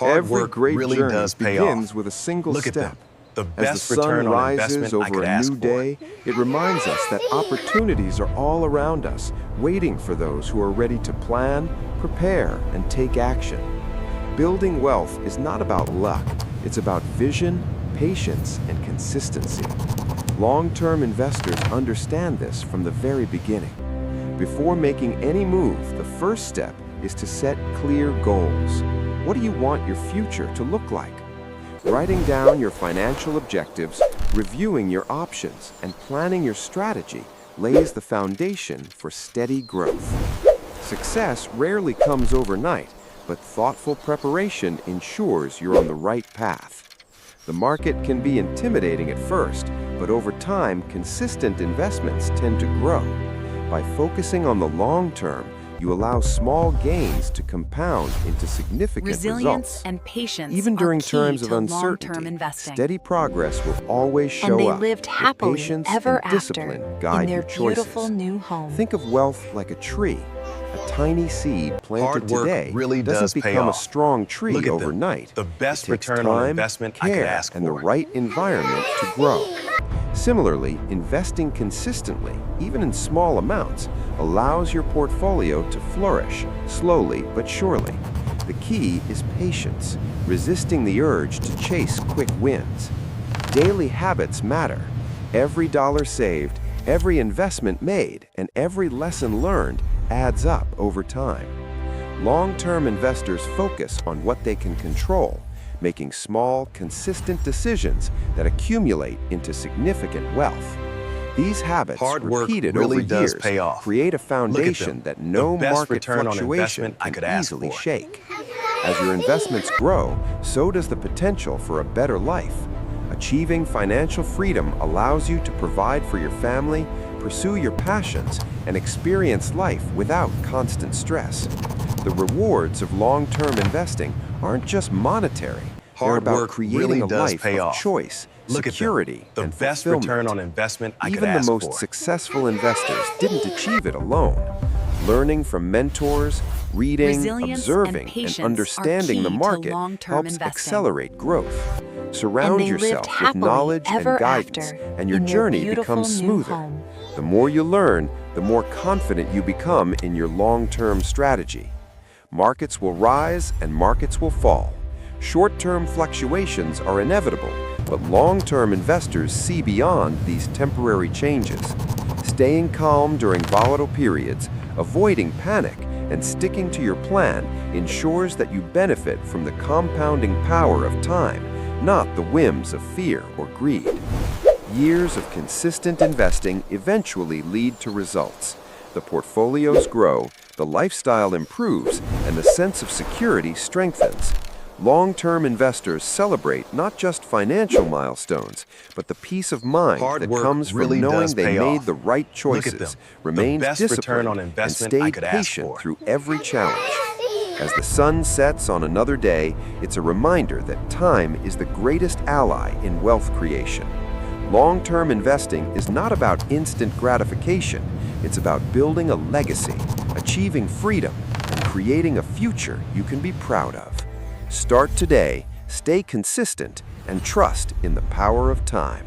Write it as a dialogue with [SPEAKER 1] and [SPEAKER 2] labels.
[SPEAKER 1] Hard
[SPEAKER 2] Every
[SPEAKER 1] work
[SPEAKER 2] great
[SPEAKER 1] really
[SPEAKER 2] journey
[SPEAKER 1] does pay
[SPEAKER 2] begins
[SPEAKER 1] off.
[SPEAKER 2] with a single
[SPEAKER 1] Look at
[SPEAKER 2] step.
[SPEAKER 1] them. The
[SPEAKER 2] As
[SPEAKER 1] best
[SPEAKER 2] the sun
[SPEAKER 1] return on
[SPEAKER 2] rises
[SPEAKER 1] investment I
[SPEAKER 2] over
[SPEAKER 1] could
[SPEAKER 2] a
[SPEAKER 1] ask
[SPEAKER 2] new
[SPEAKER 1] for.
[SPEAKER 2] day, it reminds us that opportunities are all around us, waiting for those who are ready to plan, prepare, and take action. Building wealth is not about luck, it's about vision, patience, and consistency. Long-term investors understand this from the very beginning. Before making any move, the first step is to set clear goals. What do you want your future to look like? Writing down your financial objectives, reviewing your options, and planning your strategy lays the foundation for steady growth. Success rarely comes overnight, but thoughtful preparation ensures you're on the right path. The market can be intimidating at first, but over time, consistent investments tend to grow. By focusing on the long term, you allow small gains to compound into significant
[SPEAKER 3] Resilience
[SPEAKER 2] results.
[SPEAKER 3] and patience
[SPEAKER 2] Even during
[SPEAKER 3] are key
[SPEAKER 2] times of
[SPEAKER 3] to long-term
[SPEAKER 2] uncertainty,
[SPEAKER 3] investing.
[SPEAKER 2] steady progress will always show
[SPEAKER 3] And they
[SPEAKER 2] up.
[SPEAKER 3] lived
[SPEAKER 2] if
[SPEAKER 3] happily
[SPEAKER 2] patience
[SPEAKER 3] ever
[SPEAKER 2] and
[SPEAKER 3] after
[SPEAKER 2] discipline
[SPEAKER 3] in
[SPEAKER 2] guide
[SPEAKER 3] their
[SPEAKER 2] your choices.
[SPEAKER 3] beautiful new home.
[SPEAKER 2] Think of wealth like a tree. A tiny seed planted
[SPEAKER 1] Hard work
[SPEAKER 2] today
[SPEAKER 1] really does
[SPEAKER 2] doesn't
[SPEAKER 1] pay
[SPEAKER 2] become a
[SPEAKER 1] off.
[SPEAKER 2] strong tree
[SPEAKER 1] Look at them.
[SPEAKER 2] overnight.
[SPEAKER 1] The best
[SPEAKER 2] It takes
[SPEAKER 1] return on
[SPEAKER 2] time,
[SPEAKER 1] investment I could
[SPEAKER 2] care,
[SPEAKER 1] ask
[SPEAKER 2] and the
[SPEAKER 1] for.
[SPEAKER 2] right environment to grow. Similarly, investing consistently, even in small amounts, allows your portfolio to flourish, slowly but surely. The key is patience, resisting the urge to chase quick wins. Daily habits matter. Every dollar saved, every investment made, and every lesson learned adds up over time. Long-term investors focus on what they can control, making small, consistent decisions that accumulate into significant wealth. These habits,
[SPEAKER 1] Hard work
[SPEAKER 2] repeated
[SPEAKER 1] really
[SPEAKER 2] over
[SPEAKER 1] does
[SPEAKER 2] years,
[SPEAKER 1] pay off.
[SPEAKER 2] create a
[SPEAKER 1] Look at
[SPEAKER 2] foundation
[SPEAKER 1] them.
[SPEAKER 2] that no
[SPEAKER 1] The best
[SPEAKER 2] market
[SPEAKER 1] return on
[SPEAKER 2] fluctuation
[SPEAKER 1] investment I
[SPEAKER 2] can
[SPEAKER 1] could ask
[SPEAKER 2] easily
[SPEAKER 1] for.
[SPEAKER 2] shake. As your investments grow, so does the potential for a better life. Achieving financial freedom allows you to provide for your family, pursue your passions, and experience life without constant stress. The rewards of long-term investing aren't just monetary. They're
[SPEAKER 1] Hard
[SPEAKER 2] about
[SPEAKER 1] work
[SPEAKER 2] creating
[SPEAKER 1] really
[SPEAKER 2] a
[SPEAKER 1] does
[SPEAKER 2] life
[SPEAKER 1] pay
[SPEAKER 2] of
[SPEAKER 1] off.
[SPEAKER 2] choice,
[SPEAKER 1] Look at them.
[SPEAKER 2] security,
[SPEAKER 1] The
[SPEAKER 2] and
[SPEAKER 1] best
[SPEAKER 2] fulfillment.
[SPEAKER 1] return on investment I could
[SPEAKER 2] Even the
[SPEAKER 1] ask
[SPEAKER 2] most
[SPEAKER 1] for.
[SPEAKER 2] successful investors didn't achieve it alone. Learning from mentors, reading,
[SPEAKER 3] Resilience
[SPEAKER 2] observing,
[SPEAKER 3] and patience
[SPEAKER 2] and understanding
[SPEAKER 3] are
[SPEAKER 2] the
[SPEAKER 3] key to
[SPEAKER 2] market
[SPEAKER 3] long-term
[SPEAKER 2] helps
[SPEAKER 3] investing.
[SPEAKER 2] accelerate growth.
[SPEAKER 3] And
[SPEAKER 2] Surround
[SPEAKER 3] they lived
[SPEAKER 2] yourself with
[SPEAKER 3] happily
[SPEAKER 2] knowledge
[SPEAKER 3] ever
[SPEAKER 2] and guidance,
[SPEAKER 3] after
[SPEAKER 2] and your
[SPEAKER 3] in their
[SPEAKER 2] journey
[SPEAKER 3] beautiful
[SPEAKER 2] becomes
[SPEAKER 3] new
[SPEAKER 2] smoother.
[SPEAKER 3] home.
[SPEAKER 2] The more you learn, the more confident you become in your long-term strategy. Markets will rise and markets will fall. Short-term fluctuations are inevitable, but long-term investors see beyond these temporary changes. Staying calm during volatile periods, avoiding panic, and sticking to your plan ensures that you benefit from the compounding power of time, not the whims of fear or greed. Years of consistent investing eventually lead to results. The portfolios grow, the lifestyle improves, and the sense of security strengthens. Long-term investors celebrate not just financial milestones, but the peace of mind
[SPEAKER 1] Hard
[SPEAKER 2] that
[SPEAKER 1] work
[SPEAKER 2] comes from
[SPEAKER 1] really
[SPEAKER 2] knowing
[SPEAKER 1] does
[SPEAKER 2] they
[SPEAKER 1] pay
[SPEAKER 2] made
[SPEAKER 1] off.
[SPEAKER 2] the right
[SPEAKER 1] Look at
[SPEAKER 2] choices,
[SPEAKER 1] them. The
[SPEAKER 2] remained
[SPEAKER 1] best return
[SPEAKER 2] disciplined,
[SPEAKER 1] on
[SPEAKER 2] and
[SPEAKER 1] investment I
[SPEAKER 2] stayed
[SPEAKER 1] could ask
[SPEAKER 2] patient
[SPEAKER 1] for.
[SPEAKER 2] through every challenge. As the sun sets on another day, it's a reminder that time is the greatest ally in wealth creation. Long-term investing is not about instant gratification. It's about building a legacy, achieving freedom, and creating a future you can be proud of. Start today, stay consistent, and trust in the power of time.